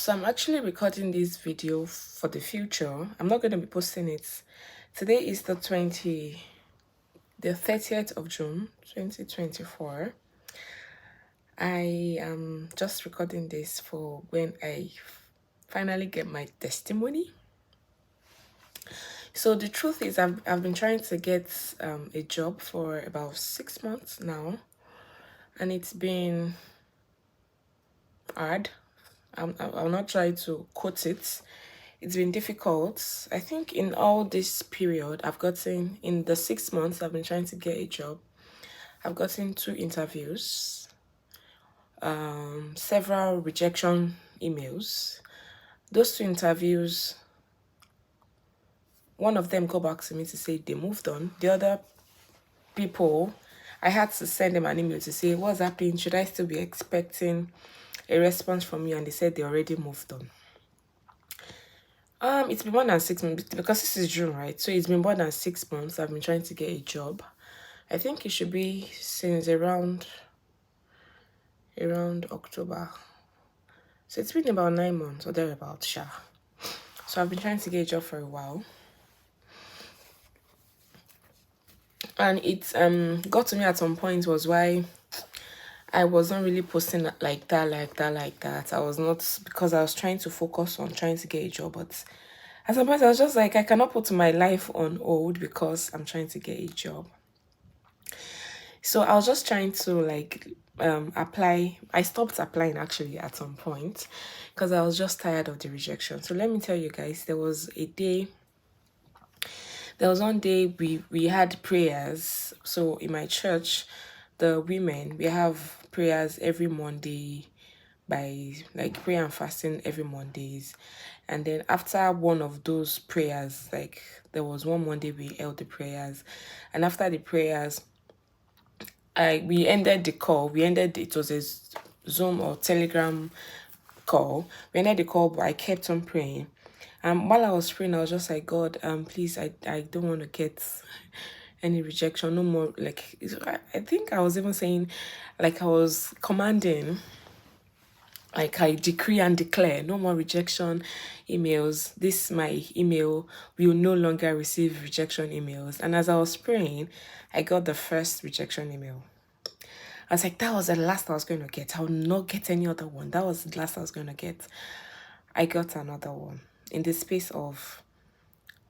So I'm actually recording this video for the future. I'm not going to be posting it. Today is the 30th of June 2024. I am just recording this for when I finally get my testimony. So the truth is I've been trying to get a job for about 6 months now, and it's been hard. I'll not try to quote it. It's been difficult. I think in all this period, in the 6 months I've been trying to get a job, I've gotten 2 interviews, several rejection emails. Those 2 interviews, one of them got back to me to say they moved on. The other people, I had to send them an email to say, what's happening? Should I still be expecting a response from you? And they said they already moved on. It's been more than 6 months because this is June, right? So it's been more than 6 months I've been trying to get a job. I think it should be since around October. So it's been about 9 months or thereabouts, sure. So I've been trying to get a job for a while. And it got to me at some point was why I wasn't really posting like that. I was not, because I was trying to focus on trying to get a job, but at some point I was just like, I cannot put my life on hold because I'm trying to get a job. So I was just trying to apply. I stopped applying actually at some point because I was just tired of the rejection. So let me tell you guys, there was one day we had prayers. So in my church, the women, we have prayers every Monday, by prayer and fasting every Mondays. And then after one of those prayers, there was one Monday we held the prayers, and after the prayers, we ended the call. It was a Zoom or Telegram call. We ended the call, but I kept on praying. While I was praying, I was just like, God, please, I don't want to get any rejection, no more. I think I was even saying, I was commanding, I decree and declare, no more rejection emails. This my email will no longer receive rejection emails. And as I was praying, I got the first rejection email. I was like, that was the last I was going to get. I will not get any other one. That was the last I was going to get. I got another one in the space of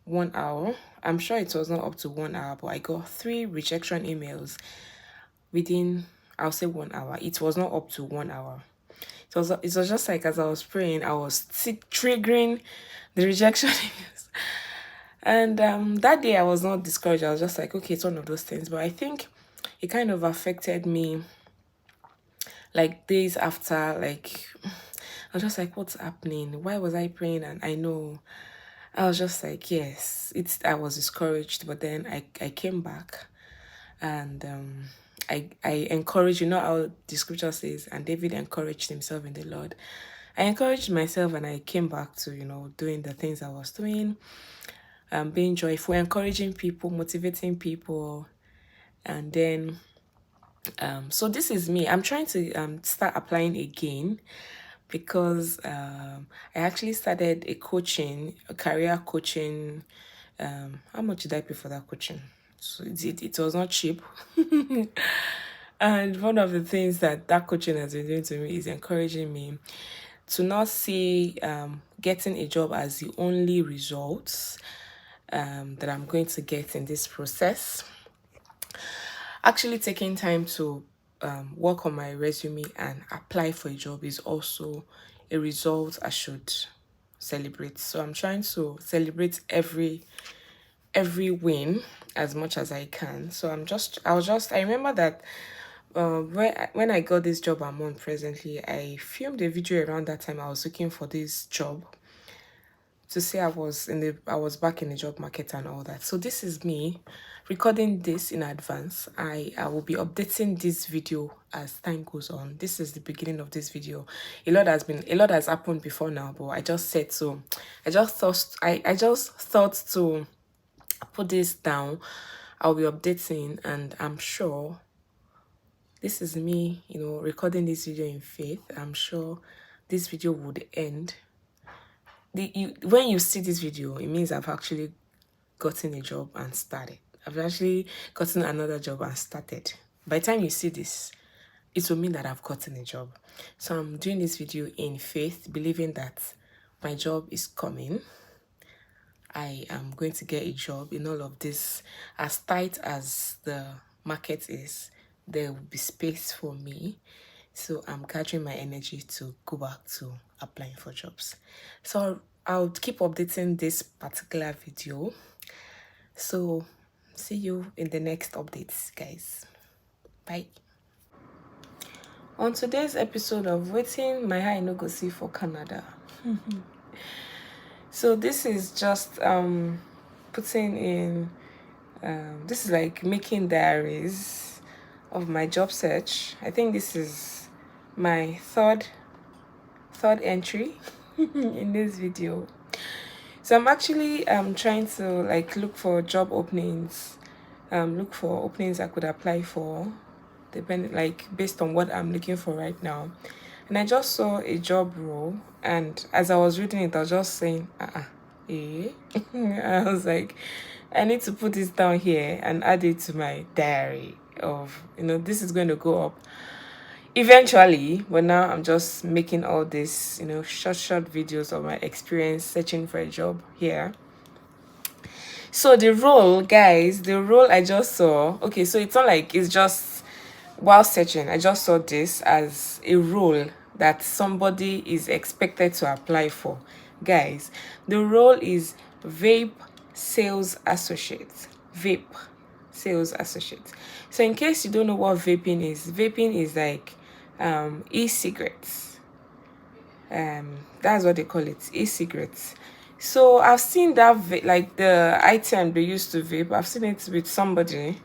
1 hour. I'm sure it was not up to 1 hour, but I got 3 rejection emails within, I'll say 1 hour. It was not up to 1 hour. It was just like, as I was praying, I was triggering the rejection emails. And that day I was not discouraged. I was just like, okay, it's one of those things. But I think it kind of affected me days after. I was just like, what's happening? Why was I praying? And I know, I was just like, yes, I was discouraged. But then I came back, and I encouraged, how the scripture says, and David encouraged himself in the Lord. I encouraged myself, and I came back to, doing the things I was doing, being joyful, encouraging people, motivating people. And then, so this is me. I'm trying to start applying again because I actually started a career coaching. How much did I pay for that coaching? So it was not cheap. And one of the things that coaching has been doing to me is encouraging me to not see getting a job as the only results that I'm going to get in this process. Actually taking time to work on my resume and apply for a job is also a result I should celebrate. So I'm trying to celebrate every win as much as I can. So I remember that when I got this job I'm on presently, I filmed a video around that time I was looking for this job to say I was back in the job market and all that. So this is me recording this in advance. I will be updating this video as time goes on. This is the beginning of this video. A lot has happened before now, but I just thought to put this down. I'll be updating, and I'm sure this is me, recording this video in faith. I'm sure this video would end. When you see this video, it means I've actually gotten a job and started. I've actually gotten another job and started. By the time you see this, it will mean that I've gotten a job. So I'm doing this video in faith, believing that my job is coming. I am going to get a job in all of this. As tight as the market is, there will be space for me. So I'm gathering my energy to go back to applying for jobs. So I'll keep updating this particular video. So see you in the next updates, guys. Bye. On today's episode of Waiting My Eye No Go See for Canada. So this is just putting in this is like making diaries of my job search. I think this is my third entry in this video. So I'm actually trying to like look for job openings, look for openings I could apply for, depending like based on what I'm looking for right now. And I just saw a job role, and as I was reading it, I was just saying, I was like, I need to put this down here and add it to my diary of, this is going to go up eventually, but now I'm just making all this, short videos of my experience searching for a job here. So the role, guys, I just saw, okay, so it's not like it's just while searching, I just saw this as a role that somebody is expected to apply for. Guys, the role is vape sales associate. Vape sales associate. So in case you don't know what vaping is like e-cigarettes. That's what they call it, e-cigarettes. So I've seen that like the item they used to vape, I've seen it with somebody.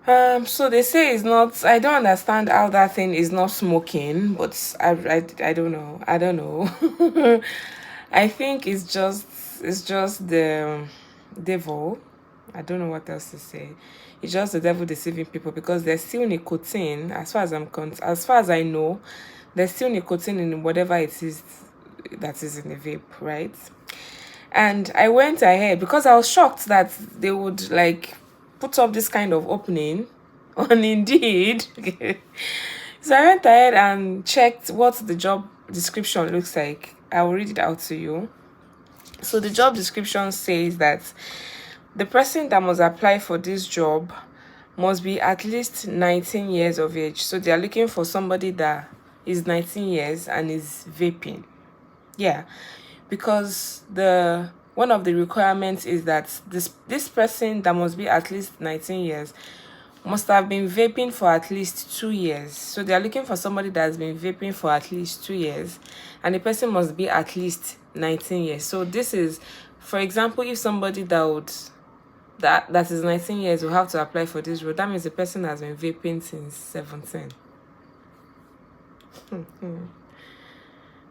So they say it's not, I don't understand how that thing is not smoking, but I don't know. I think it's just the devil. I don't know what else to say. It's just the devil deceiving people, because there's still nicotine, as far as I know, there's still nicotine in whatever it is that is in the vape, right? And I went ahead because I was shocked that they would like put up this kind of opening on Indeed. So I went ahead and checked what the job description looks like. I will read it out to you. So the job description says that the person that must apply for this job must be at least 19 years of age. So they are looking for somebody that is 19 years and is vaping. Yeah, because one of the requirements is that this person that must be at least 19 years must have been vaping for at least 2 years. So they are looking for somebody that has been vaping for at least 2 years, and the person must be at least 19 years. So this is, for example, if somebody that is 19 years will have to apply for this role, that means the person has been vaping since 17.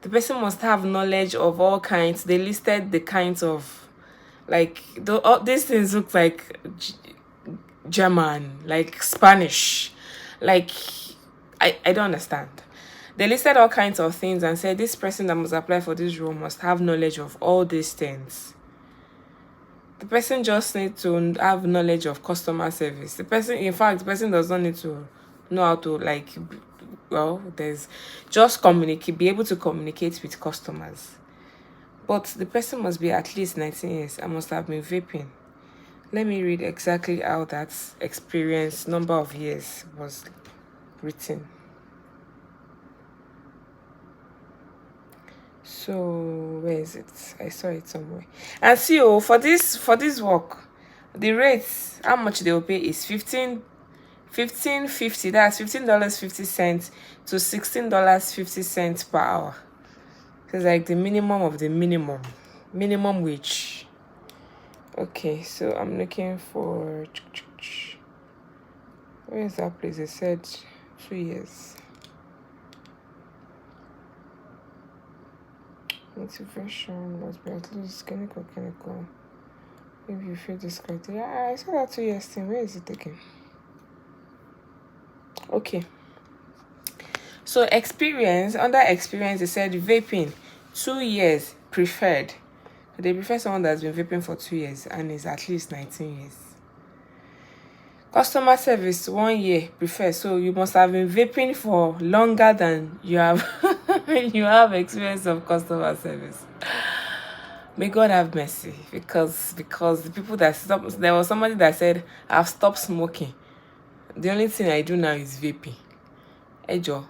The person must have knowledge of all kinds. They listed the kinds of, like, these things look like German, like Spanish, like, I don't understand. They listed all kinds of things and said this person that must apply for this role must have knowledge of all these things. The person just needs to have knowledge of customer service. The person does not need to know how to, like, there's just be able to communicate with customers. But the person must be at least 19 years and must have been vaping. Let me read exactly how that experience, number of years, was written. So where is it? I saw it somewhere. And see, for this work, the rates, how much they will pay is $15.50. That's $15.50 to $16.50 per hour. So it's like the minimum of the minimum wage. Okay, so I'm looking for, where is that place? They said 2 years. Motivation must be at least chemical. If you feel this criteria, I saw that 2 years thing. Where is it again? Okay. So under experience, they said vaping 2 years preferred. They prefer someone that's been vaping for 2 years and is at least 19 years. Customer service 1 year preferred. So you must have been vaping for longer than you have you have experience of customer service. May God have mercy, because the people that stopped, there was somebody that said, I've stopped smoking. The only thing I do now is vaping. Ejo,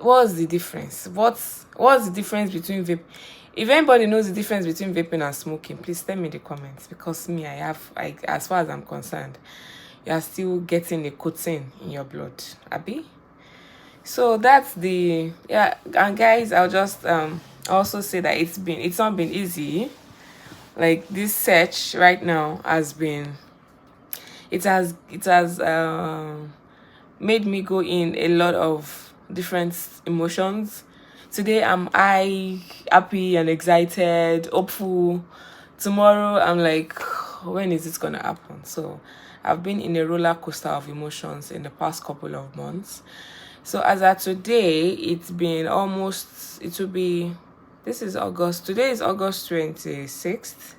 what's the difference? What's the difference between vape? If anybody knows the difference between vaping and smoking, please tell me in the comments, because me, as far as I'm concerned, you are still getting a coating in your blood, Abby. So that's the, yeah. And guys, I'll just also say that it's not been easy. Like, this search right now has been, it has made me go in a lot of different emotions. Today I'm happy and excited, hopeful. Tomorrow I'm like, when is it gonna happen? So I've been in a roller coaster of emotions in the past couple of months. So as of today, it's been almost, it will be, this is August. Today is August 26th.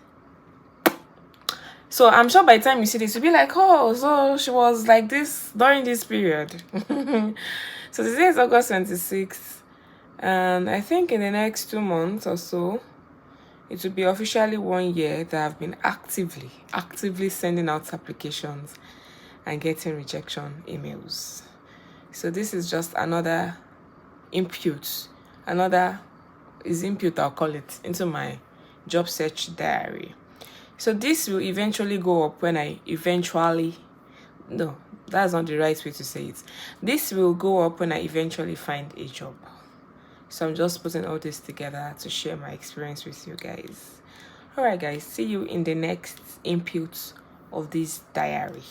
So I'm sure by the time you see this, you'll be like, oh, so she was like this during this period. So today is August 26th. And I think in the next 2 months or so, it will be officially 1 year that I've been actively sending out applications and getting rejection emails. So this is just another input, I'll call it, into my job search diary. So this will eventually go up when no, that's not the right way to say it. This will go up when I eventually find a job. So I'm just putting all this together to share my experience with you guys. All right, guys, see you in the next input of this diary.